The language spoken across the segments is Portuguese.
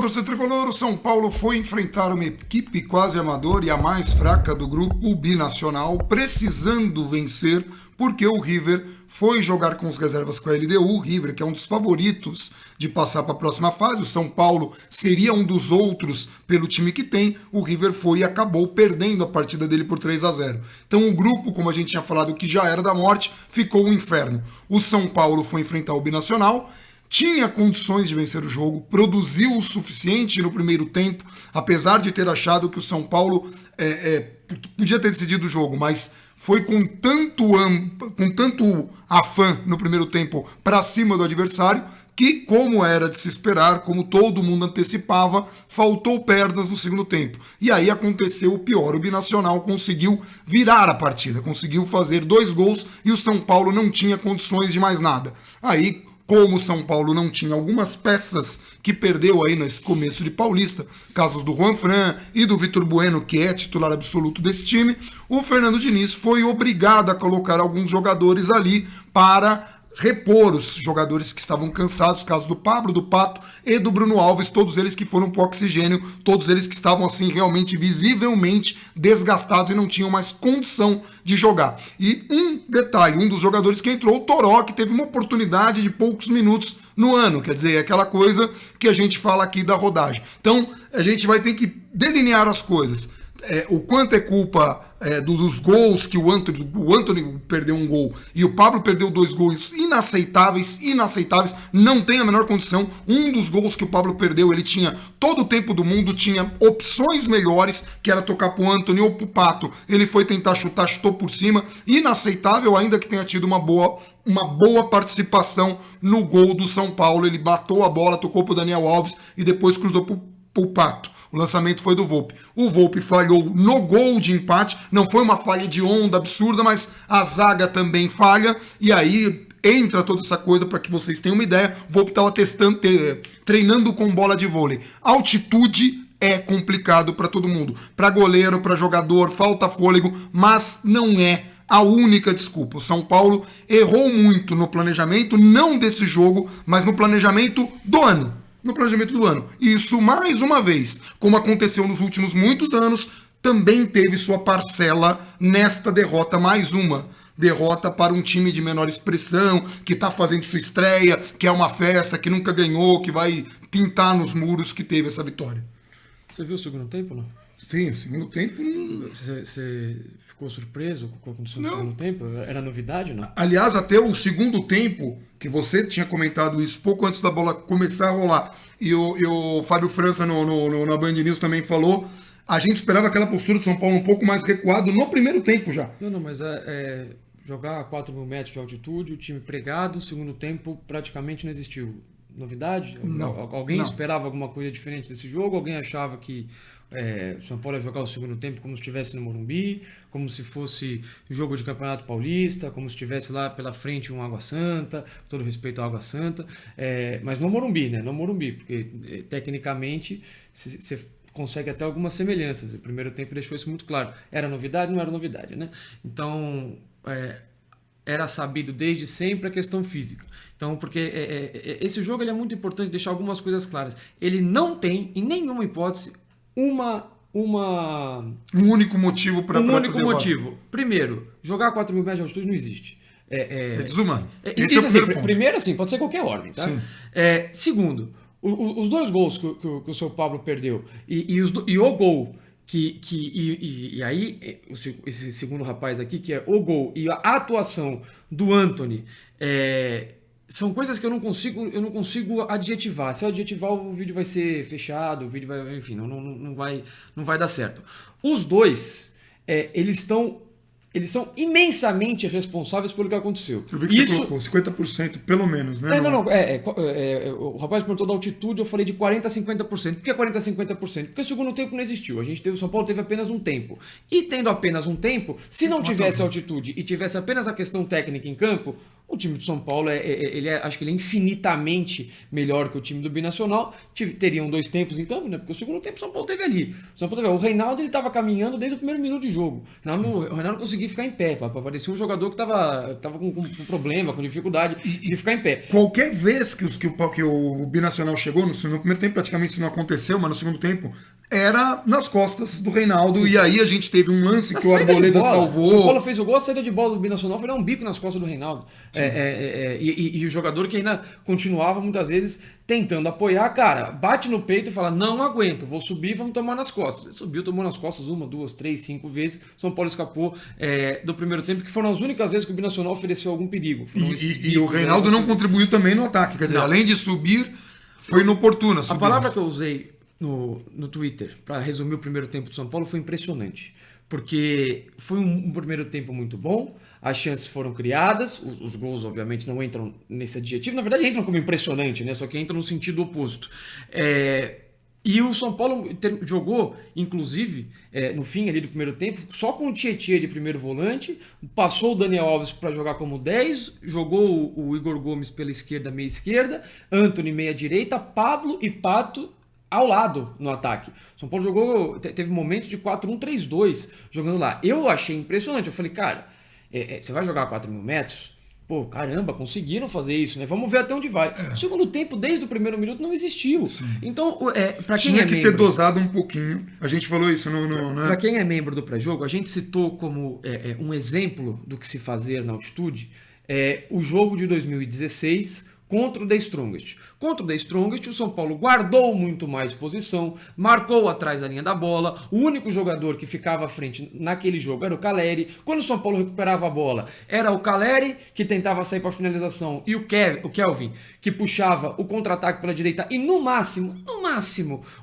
torcedor tricolor, o São Paulo foi enfrentar uma equipe quase amadora e a mais fraca do grupo, o Binacional, precisando vencer, porque o River foi jogar com os reservas com a LDU. O River, que é um dos favoritos de passar para a próxima fase, o São Paulo seria um dos outros pelo time que tem, o River foi e acabou perdendo a partida dele por 3-0. Então o grupo, como a gente tinha falado, que já era da morte, ficou o inferno. O São Paulo foi enfrentar o Binacional, tinha condições de vencer o jogo, produziu o suficiente no primeiro tempo, apesar de ter achado que o São Paulo podia ter decidido o jogo, mas foi com tanto afã no primeiro tempo para cima do adversário, que, como era de se esperar, como todo mundo antecipava, faltou pernas no segundo tempo. E aí aconteceu o pior, o Binacional conseguiu virar a partida, conseguiu fazer 2 gols e o São Paulo não tinha condições de mais nada. Aí, como o São Paulo não tinha algumas peças que perdeu aí nesse começo de Paulista, casos do Juan Fran e do Vitor Bueno, que é titular absoluto desse time, o Fernando Diniz foi obrigado a colocar alguns jogadores ali para repor os jogadores que estavam cansados, caso do Pablo, do Pato e do Bruno Alves, todos eles que foram pro oxigênio, todos eles que estavam assim realmente visivelmente desgastados e não tinham mais condição de jogar. E um detalhe, um dos jogadores que entrou, o Toró, que teve uma oportunidade de poucos minutos no ano, quer dizer, é aquela coisa que a gente fala aqui da rodagem. Então, a gente vai ter que delinear as coisas. O quanto é culpa dos gols que o Antony perdeu um gol e o Pablo perdeu 2 gols inaceitáveis, não tem a menor condição. Um dos gols que o Pablo perdeu, ele tinha todo o tempo do mundo, tinha opções melhores, que era tocar pro Antony ou pro Pato, ele foi tentar chutar, chutou por cima, inaceitável, ainda que tenha tido uma boa participação no gol do São Paulo. Ele bateu a bola, tocou pro Daniel Alves e depois cruzou pro Pato. O lançamento foi do Volpi. O Volpi falhou no gol de empate. Não foi uma falha de onda absurda, mas a zaga também falha. E aí entra toda essa coisa, para que vocês tenham uma ideia. O Volpi estava treinando com bola de vôlei. Altitude é complicado para todo mundo. Para goleiro, para jogador, falta fôlego, mas não é a única desculpa. O São Paulo errou muito no planejamento, não desse jogo, mas no planejamento do ano. E isso, mais uma vez, como aconteceu nos últimos muitos anos, também teve sua parcela nesta derrota, mais uma derrota para um time de menor expressão, que está fazendo sua estreia, que é uma festa, que nunca ganhou, que vai pintar nos muros que teve essa vitória. Você viu o segundo tempo, não? Sim, o segundo tempo... Você ficou surpreso com o que aconteceu no segundo tempo? Era novidade, não? Aliás, até o segundo tempo, que você tinha comentado isso pouco antes da bola começar a rolar, e o Fábio França na Band News também falou, a gente esperava aquela postura de São Paulo um pouco mais recuado no primeiro tempo já. Não, mas jogar a 4.000 metros de altitude, o time pregado, o segundo tempo praticamente não existiu. Novidade? Não. Alguém esperava alguma coisa diferente desse jogo? Alguém achava que o São Paulo ia jogar o segundo tempo como se estivesse no Morumbi, como se fosse jogo de Campeonato Paulista, como se estivesse lá pela frente um Água Santa, com todo respeito à Água Santa, mas no Morumbi, né? No Morumbi, porque tecnicamente você consegue até algumas semelhanças. O primeiro tempo deixou isso muito claro. Era novidade? Não era novidade, né? Então, era sabido desde sempre a questão física. Então, porque esse jogo ele é muito importante deixar algumas coisas claras. Ele não tem, em nenhuma hipótese, um único motivo para um único motivo. Primeiro, jogar 4.000 metros de altitude não existe. É desumano. Esse é o primeiro ponto. Primeiro, assim, pode ser qualquer ordem, tá? Segundo, os 2 gols que o seu Pablo perdeu e o gol e aí esse segundo rapaz aqui, que é o gol e a atuação do Antony, são coisas que eu não consigo adjetivar. Se eu adjetivar, o vídeo vai ser fechado, o vídeo vai, enfim, não vai dar certo. Os dois, eles são imensamente responsáveis pelo que aconteceu. Eu vi que você colocou 50% pelo menos, né? O rapaz perguntou da altitude, eu falei de 40% a 50%. Por que 40% a 50%? Porque o segundo tempo não existiu. O São Paulo teve apenas um tempo. E tendo apenas um tempo, se não tivesse altitude e tivesse apenas a questão técnica em campo, O time do São Paulo, acho que ele é infinitamente melhor que o time do Binacional. Teriam 2 tempos em campo, né? Porque o segundo tempo o São Paulo teve ali. O Reinaldo estava caminhando desde o primeiro minuto de jogo. O Reinaldo conseguia ficar em pé. Parecia um jogador que estava com problema, com dificuldade de ficar em pé. Qualquer vez que o Binacional chegou, no primeiro tempo praticamente isso não aconteceu, mas no segundo tempo era nas costas do Reinaldo. Sim. E aí a gente teve um lance que o Arboleda salvou. O São Paulo fez o gol, a saída de bola do Binacional foi dar um bico nas costas do Reinaldo. E o jogador que ainda continuava muitas vezes tentando apoiar, cara, bate no peito e fala, não aguento, vou subir, vamos tomar nas costas. Ele subiu, tomou nas costas 1, 2, 3, 5 vezes. São Paulo escapou do primeiro tempo, que foram as únicas vezes que o Binacional ofereceu algum perigo. E o Reinaldo não contribuiu também no ataque, quer dizer, além de subir, foi inoportuna. A palavra que eu usei no Twitter para resumir o primeiro tempo do São Paulo foi impressionante. Porque foi um primeiro tempo muito bom, as chances foram criadas, os gols obviamente não entram nesse adjetivo, na verdade entram como impressionante, né? Só que entram no sentido oposto. E o São Paulo jogou, inclusive, no fim ali do primeiro tempo, só com o Tietê de primeiro volante, passou o Daniel Alves para jogar como 10, jogou o Igor Gomes pela esquerda, meia esquerda, Antony meia direita, Pablo e Pato ao lado no ataque. São Paulo teve momentos de 4-1-3-2 jogando lá. Eu achei impressionante. Eu falei, cara, você vai jogar a 4.000 metros? Pô, caramba, conseguiram fazer isso, né? Vamos ver até onde vai. O segundo tempo, desde o primeiro minuto, não existiu. Sim. Então, para quem tinha que ter dosado um pouquinho. A gente falou isso né? Para quem é membro do pré-jogo, a gente citou como um exemplo do que se fazer na altitude o jogo de 2016 contra o The Strongest. Contra o The Strongest, o São Paulo guardou muito mais posição, marcou atrás da linha da bola, o único jogador que ficava à frente naquele jogo era o Caleri. Quando o São Paulo recuperava a bola, era o Caleri que tentava sair para a finalização e o Kelvin que puxava o contra-ataque pela direita e no máximo,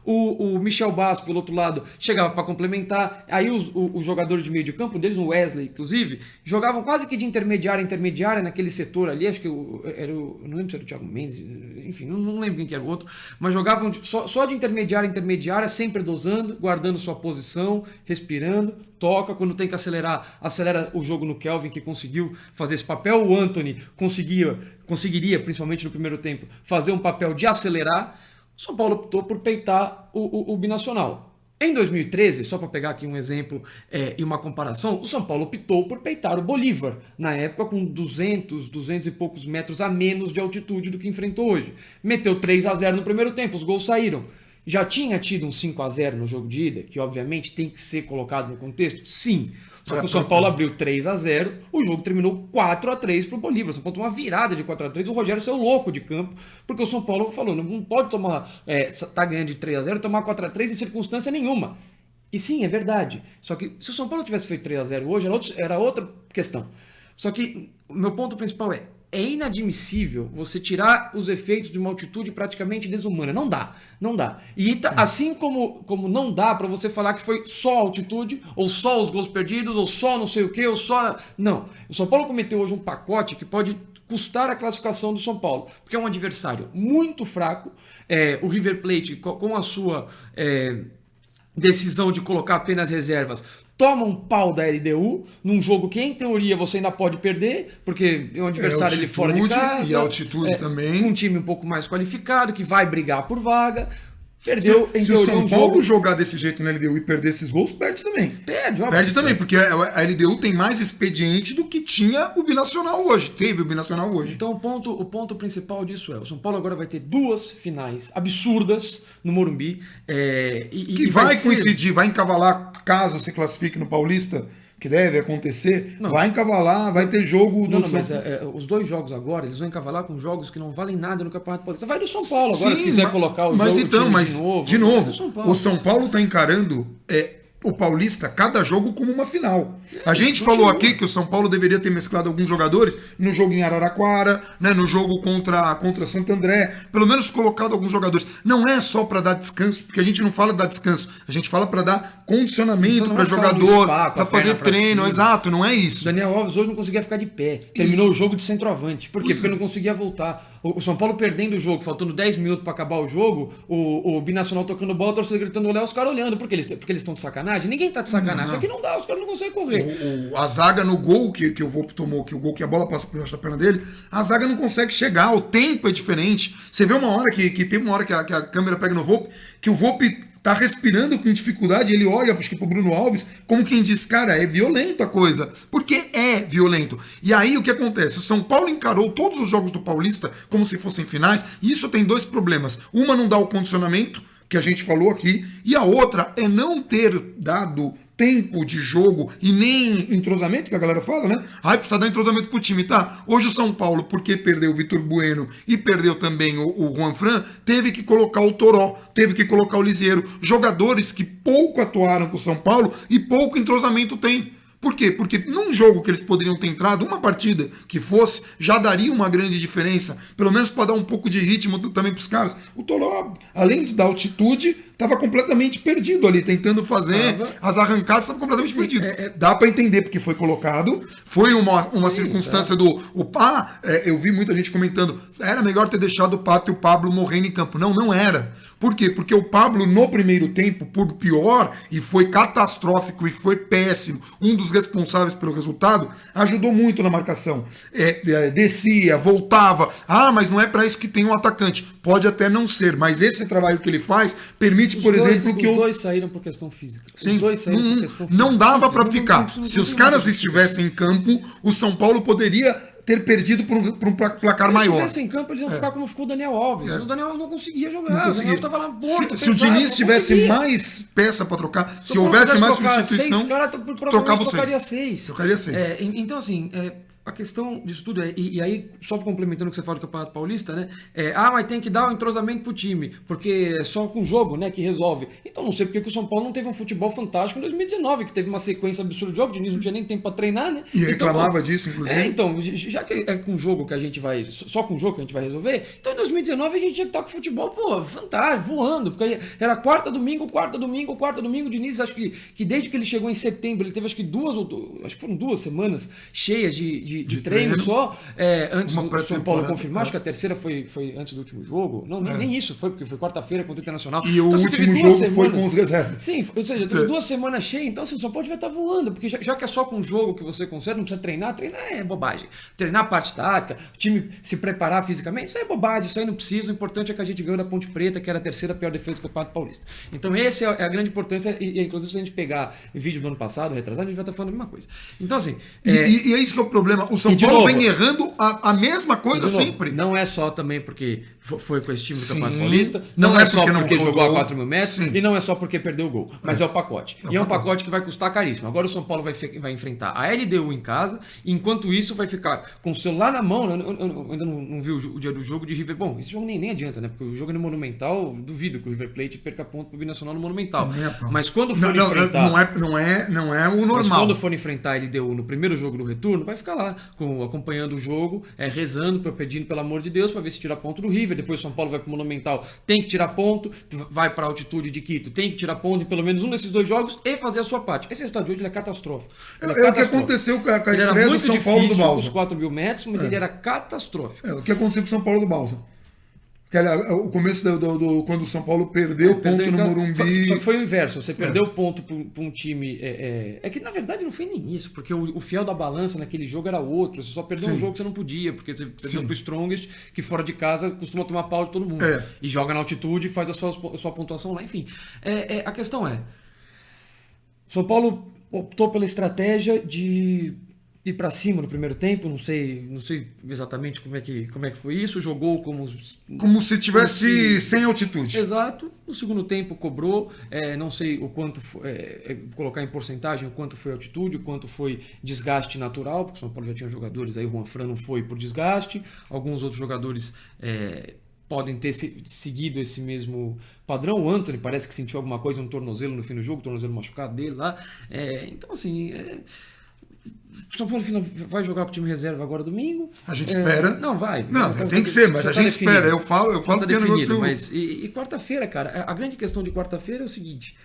o Michel Basso pelo outro lado chegava para complementar. Aí os jogadores de meio de campo, deles o Wesley inclusive, jogavam quase que de intermediária naquele setor ali, acho que não lembro se era o Thiago Mendes, enfim, não lembro quem que era o outro, mas jogavam só de intermediária, sempre dosando, guardando sua posição, respirando, toca, quando tem que acelerar, acelera o jogo no Kelvin, que conseguiu fazer esse papel, o Antony conseguiria, principalmente no primeiro tempo, fazer um papel de acelerar. O São Paulo optou por peitar o Binacional. Em 2013, só para pegar aqui um exemplo e uma comparação, o São Paulo optou por peitar o Bolívar, na época com 200 e poucos metros a menos de altitude do que enfrentou hoje. Meteu 3-0 no primeiro tempo, os gols saíram. Já tinha tido um 5-0 no jogo de ida, que obviamente tem que ser colocado no contexto? Sim. Só que o São Paulo abriu 3-0, o jogo terminou 4-3 para o Bolívar. O São Paulo tomou uma virada de 4-3, o Rogério saiu louco de campo, porque o São Paulo falou, não pode tomar, tá ganhando de 3-0, tomar 4-3 em circunstância nenhuma. E sim, é verdade. Só que se o São Paulo tivesse feito 3-0 hoje, era outra questão. Só que o meu ponto principal é inadmissível você tirar os efeitos de uma altitude praticamente desumana. Não dá. E assim como não dá para você falar que foi só altitude, ou só os gols perdidos, ou só não sei o que, ou só... Não. O São Paulo cometeu hoje um pacote que pode custar a classificação do São Paulo, porque é um adversário muito fraco. O River Plate, com a sua decisão de colocar apenas reservas, toma um pau da LDU num jogo que, em teoria, você ainda pode perder, porque é um adversário de fora de casa. E altitude também. Um time um pouco mais qualificado, que vai brigar por vaga. Perdeu, se o São Paulo jogar desse jeito na LDU e perder esses gols, perde também. Perde também, porque a LDU tem mais expediente do que tinha o Binacional hoje. Teve o Binacional hoje. Então o ponto principal disso o São Paulo agora vai ter 2 finais absurdas no Morumbi. Que vai coincidir, vai encavalar caso se classifique no Paulista, que deve acontecer, vai encavalar, vai ter jogo do São Paulo. Os 2 jogos agora, eles vão encavalar com jogos que não valem nada no Campeonato Paulista. Vai do São Paulo agora, se quiser colocar o jogo de novo, o São Paulo está encarando o Paulista, cada jogo como uma final. A gente falou aqui que o São Paulo deveria ter mesclado alguns jogadores no jogo em Araraquara, né, no jogo contra Santo André, pelo menos colocado alguns jogadores. Não é só para dar descanso, porque a gente não fala de dar descanso, a gente fala para dar condicionamento para jogador, para fazer treino, exato, não é isso. Daniel Alves hoje não conseguia ficar de pé, terminou o jogo de centroavante. Por quê? Porque não conseguia voltar. o São Paulo perdendo o jogo, faltando 10 minutos para acabar o jogo, o Binacional tocando bola, a torcida gritando olé, os caras olhando, porque eles estão de sacanagem? Ninguém tá de sacanagem, só que não dá, os caras não conseguem correr. A zaga no gol que o Volpi tomou, que o gol que a bola passa por debaixo da perna dele, a zaga não consegue chegar, o tempo é diferente. Você vê uma hora que teve uma hora que a câmera pega no Volpi, que o Volpi tá respirando com dificuldade, ele olha, acho que pro Bruno Alves, como quem diz, cara, é violento a coisa. Porque é violento. E aí o que acontece? O São Paulo encarou todos os jogos do Paulista como se fossem finais, e isso tem dois problemas. Uma, não dá o condicionamento, que a gente falou aqui, e a outra é não ter dado tempo de jogo e nem entrosamento, que a galera fala, né? Precisa dar entrosamento pro time, tá? Hoje o São Paulo, porque perdeu o Vitor Bueno e perdeu também o Juan Fran, teve que colocar o Toró, teve que colocar o Lisieiro, jogadores que pouco atuaram com o São Paulo e pouco entrosamento tem. Por quê? Porque num jogo que eles poderiam ter entrado, uma partida que fosse, já daria uma grande diferença, pelo menos para dar um pouco de ritmo também para os caras. O Toró, além de dar altitude, estava completamente perdido ali, tentando fazer as arrancadas, estava completamente perdido. Dá para entender porque foi colocado, foi uma circunstância do... eu vi muita gente comentando, era melhor ter deixado o Pato e o Pablo morrendo em campo. Não, não era. Por quê? Porque o Pablo, no primeiro tempo, por pior, e foi catastrófico e foi péssimo, um dos responsáveis pelo resultado, ajudou muito na marcação. Descia, voltava. Mas não é para isso que tem um atacante. Pode até não ser, mas esse trabalho que ele faz permite, por exemplo, que os dois saíram por questão física. Sim, os dois saíram por questão física. Não dava para ficar. Se os caras estivessem em campo, o São Paulo poderia ter perdido por um placar maior. Se estivesse em campo, eles iam ficar como ficou o Daniel Alves. O Daniel Alves não conseguia jogar. O Daniel Alves estava lá morto. Se o Diniz tivesse mais peça para trocar, se houvesse mais substituição, seis caras, trocava seis. Trocaria seis. Então, assim... A questão disso tudo e aí, só complementando o que você fala do Campeonato Paulista, né? Mas tem que dar um entrosamento pro time, porque é só com o jogo, né, que resolve. Então não sei porque que o São Paulo não teve um futebol fantástico em 2019, que teve uma sequência absurda de jogo, o Diniz não tinha nem tempo para treinar, né? E reclamava disso, inclusive. Então, já que é com o jogo que a gente vai, só com o jogo que a gente vai resolver, então em 2019 a gente tinha que estar com o futebol, fantástico, voando, porque era quarta, domingo, o Diniz, acho que desde que ele chegou em setembro, ele teve acho que foram 2 semanas cheias de treino só, antes do São Paulo confirmar, acho que a terceira foi antes do último jogo, não, nem isso, porque foi quarta-feira contra o Internacional. E então, o último jogo foi com os reservas. Sim, ou seja, teve 2 semanas cheias, então assim, o São Paulo vai estar voando, porque já que é só com o jogo que você consegue, não precisa treinar é bobagem. Treinar a parte tática, o time se preparar fisicamente, isso aí é bobagem, isso aí não precisa, o importante é que a gente ganhou da Ponte Preta, que era a terceira pior defesa do Campeonato Paulista. Então essa é a grande importância, e inclusive se a gente pegar vídeo do ano passado, retrasado, a gente vai estar falando a mesma coisa. Então assim... E é isso que é o problema. O São Paulo vem errando a mesma coisa sempre. Não é só também porque foi com esse time do Campeonato Paulista, não é só porque jogou a 4 mil metros, e não é só porque perdeu o gol, mas é o pacote. E é um pacote que vai custar caríssimo. Agora o São Paulo vai enfrentar a LDU em casa, e enquanto isso vai ficar com o celular na mão. Eu ainda não vi o dia do jogo de River. Bom, esse jogo nem adianta, né? Porque o jogo é no Monumental, duvido que o River Plate perca ponto pro Binacional no Monumental. Mas quando for enfrentar... Não é o normal. Mas quando for enfrentar a LDU no primeiro jogo do retorno, vai ficar lá, acompanhando o jogo, rezando, pedindo pelo amor de Deus, para ver se tira ponto do River. Depois o São Paulo vai pro Monumental, tem que tirar ponto, vai pra altitude de Quito, tem que tirar ponto em pelo menos um desses 2 jogos e fazer a sua parte. Esse resultado de hoje ele é catastrófico. É o que aconteceu com a estreia do São Paulo do Balsa. Os 4 mil metros, mas ele era catastrófico. O que aconteceu com o São Paulo do Balsa. O começo quando o São Paulo perdeu ponto no Morumbi. Só que foi o inverso. Você perdeu ponto para um time. É que na verdade não foi nem isso, porque o fiel da balança naquele jogo era outro. Você só perdeu um jogo que você não podia, porque você perdeu para o Strongest, que fora de casa costuma tomar pau de todo mundo. E joga na altitude e faz a sua pontuação lá. Enfim, a questão é: São Paulo optou pela estratégia de ir para cima no primeiro tempo, não sei exatamente como é que foi isso, jogou como se tivesse sem altitude. Exato. No segundo tempo cobrou, não sei o quanto colocar em porcentagem o quanto foi altitude, o quanto foi desgaste natural, porque o São Paulo já tinha jogadores aí, o Juan Fran não foi por desgaste, alguns outros jogadores podem ter seguido esse mesmo padrão. O Antony parece que sentiu alguma coisa no tornozelo no fim do jogo, o tornozelo machucado dele lá. Então assim, o São Paulo vai jogar com o time reserva agora domingo. A gente espera. Não, vai. Não, tem que ser, mas a gente espera. Eu falo que é definido. Mas quarta-feira, cara, a grande questão de quarta-feira é o seguinte: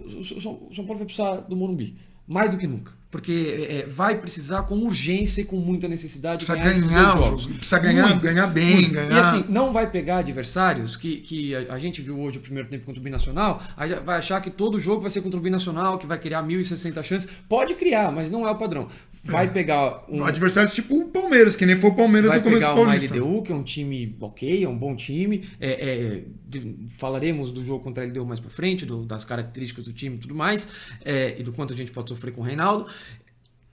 o São Paulo vai precisar do Morumbi. mais do que nunca. Porque vai precisar com urgência e com muita necessidade precisa ganhar esses ganhar dois o jogos. jogo, precisa ganhar bem, muito. ganhar... E assim, não vai pegar adversários que a gente viu hoje o primeiro tempo contra o Binacional, aí vai achar que todo jogo vai ser contra o Binacional, que vai criar 1.060 chances. Pode criar, mas não é o padrão. Vai pegar adversários tipo o Palmeiras, que nem foi o Palmeiras no começo do Paulista. Vai pegar uma LDU, que é um time ok, é um bom time. Falaremos do jogo contra a LDU mais pra frente, das características do time e tudo mais, e do quanto a gente pode sofrer com o Reinaldo.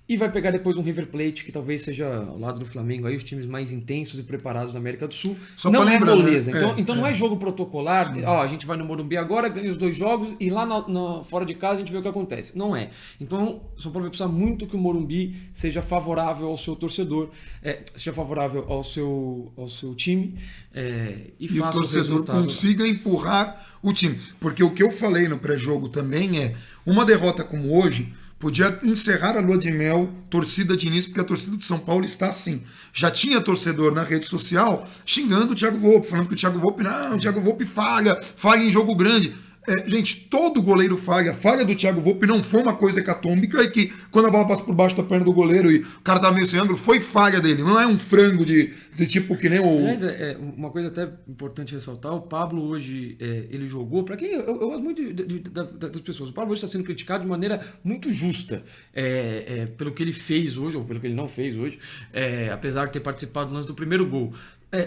E vai pegar depois um River Plate, que talvez seja, ao lado do Flamengo, aí os times mais intensos e preparados da América do Sul. Só não lembrar, moleza. né? Então não é jogo protocolar, a gente vai no Morumbi agora, ganha os 2 jogos, e lá fora de casa a gente vê o que acontece. Não é. Então, o São Paulo vai precisar muito que o Morumbi seja favorável ao seu torcedor, seja favorável ao seu time, e faça o torcedor consiga empurrar o time. Porque o que eu falei no pré-jogo também uma derrota como hoje podia encerrar a lua de mel, torcida de início, porque a torcida de São Paulo está assim. Já tinha torcedor na rede social xingando o Thiago Volpi, falando que o Thiago Volpi falha em jogo grande. Gente, todo goleiro falha. A falha do Thiago Volpi não foi uma coisa hecatômbica e que quando a bola passa por baixo da perna do goleiro e o cara tá meio sem ângulo, foi falha dele. Não é um frango de tipo que nem o... Mas uma coisa até importante ressaltar, o Pablo hoje, ele jogou, para quem eu gosto muito das pessoas, o Pablo hoje está sendo criticado de maneira muito justa pelo que ele fez hoje, ou pelo que ele não fez hoje, apesar de ter participado do lance do primeiro gol.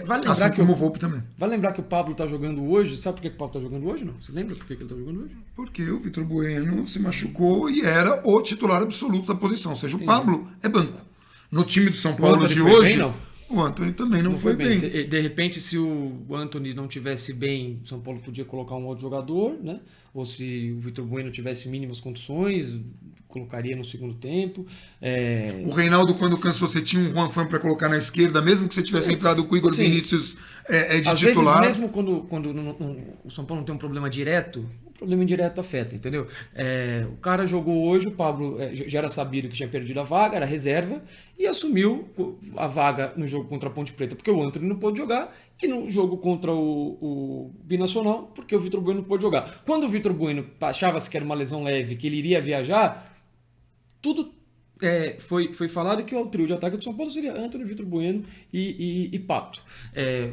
Vale lembrar assim como o Volpi também. Vale lembrar que o Pablo tá jogando hoje. Sabe por que o Pablo tá jogando hoje? Não? Você lembra por que ele tá jogando hoje? Porque o Vitor Bueno se machucou e era o titular absoluto da posição. Ou seja, o Pablo é banco. No time do São Paulo de hoje, o Antony também não foi bem. De repente, se o Antony não tivesse bem, o São Paulo podia colocar um outro jogador, né? Ou se o Vitor Bueno tivesse mínimas condições, colocaria no segundo tempo. O Reinaldo, quando cansou, você tinha um Juan Fran para colocar na esquerda, mesmo que você tivesse entrado com o Igor Vinícius de às titular. Vezes, mesmo quando o São Paulo não tem um problema direto, o problema indireto afeta, entendeu? O cara jogou hoje, o Pablo já era sabido que tinha perdido a vaga, era reserva, e assumiu a vaga no jogo contra a Ponte Preta, porque o Antony não pôde jogar, e no jogo contra o Binacional, porque o Vitor Bueno não pôde jogar. Quando o Vitor Bueno achava-se que era uma lesão leve, que ele iria viajar, tudo foi falado que o trio de ataque do São Paulo seria Antony, Vitor Bueno e Pato.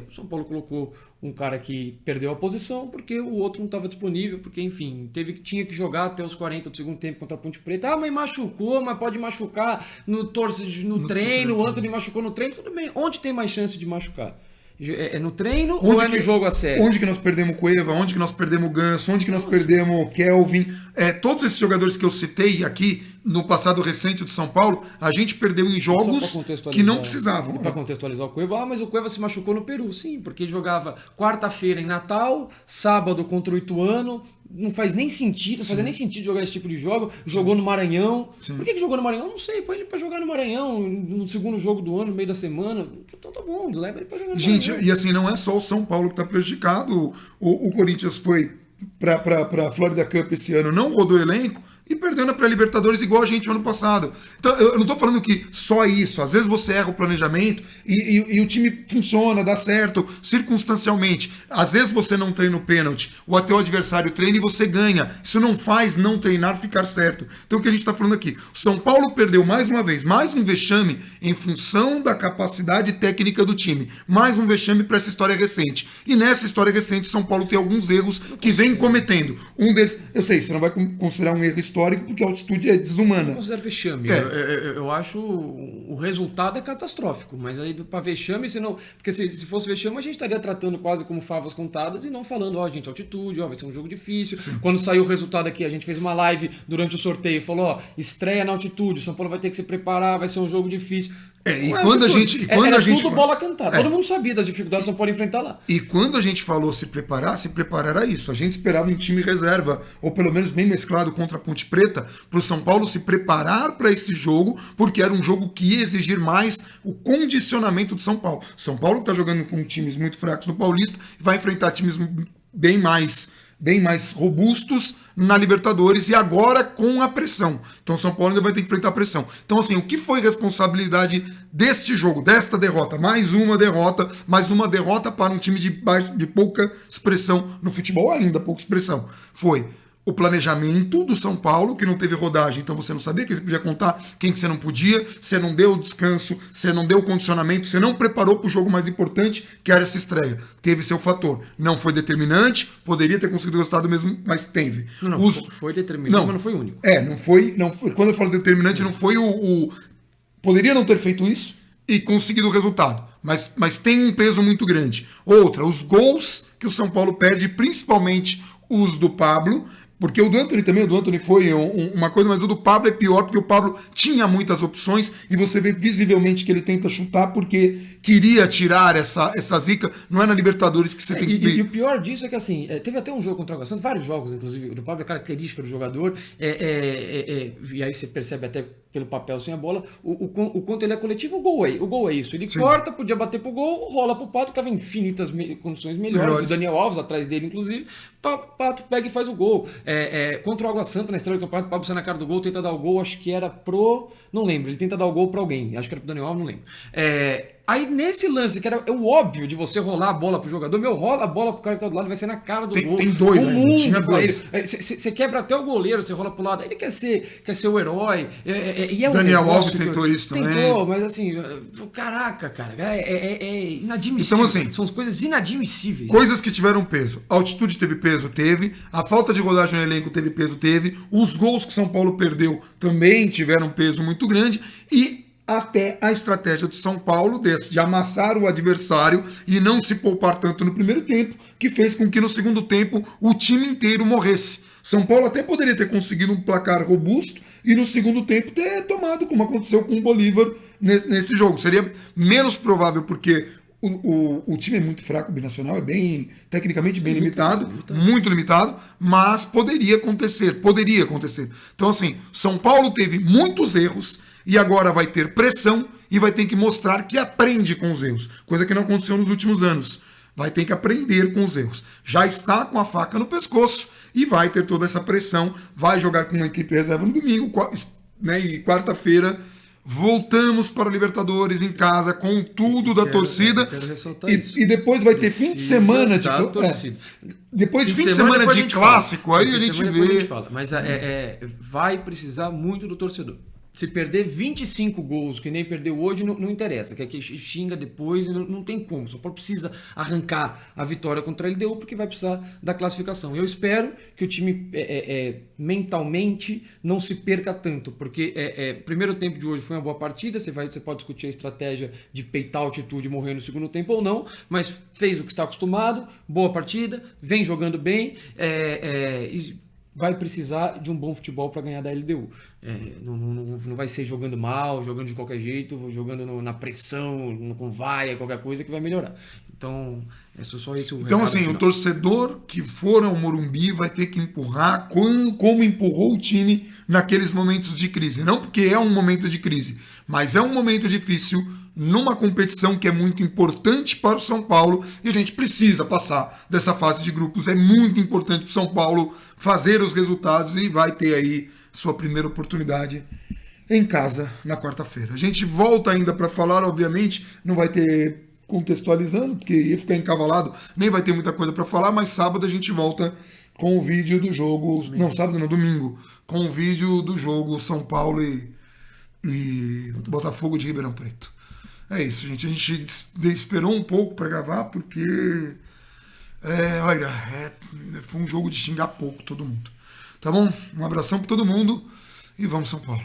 O São Paulo colocou um cara que perdeu a posição porque o outro não estava disponível, porque, enfim, tinha que jogar até os 40 do segundo tempo contra a Ponte Preta. Mas machucou, mas pode machucar no treino, o Antony machucou no treino, tudo bem. Onde tem mais chance de machucar? É no treino ou no jogo a sério? Onde que nós perdemos o Cueva, onde que nós perdemos o Ganso, onde que nós perdemos o Kelvin. Todos esses jogadores que eu citei aqui no passado recente do São Paulo, a gente perdeu em jogos que não precisavam. Para contextualizar o Cueva, mas o Cueva se machucou no Peru, sim, porque jogava quarta-feira em Natal, sábado contra o Ituano. Não faz nem sentido, não fazia nem sentido jogar esse tipo de jogo. Jogou no Maranhão. Sim. Por que jogou no Maranhão? Não sei, põe ele pra jogar no Maranhão no segundo jogo do ano, no meio da semana. Então tá bom, leva ele pra jogar no Maranhão. Gente, e assim, não é só o São Paulo que tá prejudicado. O Corinthians foi pra Florida Cup esse ano, não rodou elenco e perdendo para Libertadores igual a gente ano passado. Então, eu não tô falando que só isso. Às vezes você erra o planejamento e o time funciona, dá certo, circunstancialmente. Às vezes você não treina o pênalti, ou até o adversário treina e você ganha. Isso não faz não treinar ficar certo. Então o que a gente tá falando aqui? O São Paulo perdeu mais uma vez, mais um vexame em função da capacidade técnica do time. Mais um vexame para essa história recente. E nessa história recente, o São Paulo tem alguns erros que vem cometendo. Um deles, eu sei, você não vai considerar um erro histórico, porque a altitude é desumana. Eu considero vexame. Eu acho o resultado é catastrófico, mas aí para vexame, senão, porque se fosse vexame, a gente estaria tratando quase como favas contadas e não falando, gente, altitude, vai ser um jogo difícil. Sim. Quando saiu o resultado aqui, a gente fez uma live durante o sorteio, falou, estreia na altitude, o São Paulo vai ter que se preparar, vai ser um jogo difícil. Quando a gente tudo bola cantada. Todo mundo sabia das dificuldades que o São Paulo enfrentar lá. E quando a gente falou se preparar era isso. A gente esperava um time reserva, ou pelo menos bem mesclado contra a Ponte Preta, para o São Paulo se preparar para esse jogo, porque era um jogo que ia exigir mais o condicionamento do São Paulo. São Paulo está jogando com times muito fracos no Paulista, vai enfrentar times bem mais robustos na Libertadores e agora com a pressão. Então o São Paulo ainda vai ter que enfrentar a pressão. Então assim, o que foi responsabilidade deste jogo, desta derrota? Mais uma derrota para um time de pouca expressão no futebol ainda, pouca expressão. Foi o planejamento do São Paulo, que não teve rodagem, então você não sabia quem você podia contar, quem que você não podia, você não deu descanso, você não deu condicionamento, você não preparou para o jogo mais importante, que era essa estreia. Teve seu fator. Não foi determinante, poderia ter conseguido o resultado mesmo, mas teve. Não, foi determinante, mas não foi único. Não foi. Quando eu falo determinante, não foi poderia não ter feito isso e conseguido o resultado, mas tem um peso muito grande. Outra, os gols que o São Paulo perde, principalmente os do Pablo, porque o do Antony também, foi uma coisa, mas o do Pablo é pior, porque o Pablo tinha muitas opções e você vê visivelmente que ele tenta chutar porque queria tirar essa zica. Não é na Libertadores que você tem que... E o pior disso é que, assim, teve até um jogo contra o Água Santa, vários jogos, inclusive, do Pablo, é característica do jogador, e aí você percebe até pelo papel sem a bola, o quanto ele é coletivo, o gol é isso. Ele Sim. corta, podia bater pro gol, rola pro Pato, que tava em infinitas condições melhores, o Daniel Alves atrás dele, inclusive, Pato pega e faz o gol. Contra o Água Santa, na estreia do campeonato, o Pablo sai na cara do gol, tenta dar o gol, acho que era pro... Não lembro, ele tenta dar o gol pra alguém, acho que era pro Daniel Alves, não lembro. Aí nesse lance, que era o óbvio de você rolar a bola pro jogador, rola a bola pro cara que tá do lado, vai ser na cara do gol. Tem dois, né? Tinha dois. Você quebra até o goleiro, você rola pro lado, ele quer ser o herói. Daniel Alves tentou isso também. Tentou, mas assim, caraca, cara, é inadmissível. Então, assim, são as coisas inadmissíveis. Coisas que tiveram peso. A altitude teve peso? Teve. A falta de rodagem no elenco teve peso? Teve. Os gols que São Paulo perdeu também tiveram peso muito grande. E até a estratégia do São Paulo de amassar o adversário e não se poupar tanto no primeiro tempo, que fez com que no segundo tempo o time inteiro morresse. São Paulo até poderia ter conseguido um placar robusto e no segundo tempo ter tomado, como aconteceu com o Bolívar nesse jogo. Seria menos provável porque o time é muito fraco, o Binacional é tecnicamente bem limitado, muito limitado, mas poderia acontecer. Então assim, São Paulo teve muitos erros, e agora vai ter pressão e vai ter que mostrar que aprende com os erros. Coisa que não aconteceu nos últimos anos. Vai ter que aprender com os erros. Já está com a faca no pescoço e vai ter toda essa pressão. Vai jogar com uma equipe reserva no domingo, né, e quarta-feira voltamos para a Libertadores em casa com tudo da torcida. E depois vai ter fim de semana de torcida. Depois de fim de semana de clássico, aí a gente vê. Mas vai precisar muito do torcedor. Se perder 25 gols, que nem perdeu hoje, não interessa. Que aqui xinga depois, não tem como. Só precisa arrancar a vitória contra a LDU, porque vai precisar da classificação. Eu espero que o time mentalmente não se perca tanto, porque primeiro tempo de hoje foi uma boa partida. Você pode discutir a estratégia de peitar a altitude e morrer no segundo tempo ou não, mas fez o que está acostumado, boa partida, vem jogando bem, e vai precisar de um bom futebol para ganhar da LDU. Não vai ser jogando mal, jogando de qualquer jeito, jogando na pressão, com vaia, qualquer coisa que vai melhorar. Então, é só esse o Então, assim, o torcedor que for ao Morumbi vai ter que empurrar como empurrou o time naqueles momentos de crise. Não porque é um momento de crise, mas é um momento difícil numa competição que é muito importante para o São Paulo e a gente precisa passar dessa fase de grupos. É muito importante para o São Paulo fazer os resultados e vai ter aí sua primeira oportunidade em casa na quarta-feira. A gente volta ainda para falar, obviamente, não vai ter contextualizando, porque ia ficar encavalado, nem vai ter muita coisa para falar, mas sábado a gente volta com o vídeo do jogo, domingo, com o vídeo do jogo São Paulo e Botafogo de Ribeirão Preto. É isso, gente. A gente esperou um pouco para gravar, porque foi um jogo de xingar pouco todo mundo. Tá bom? Um abração para todo mundo e vamos São Paulo.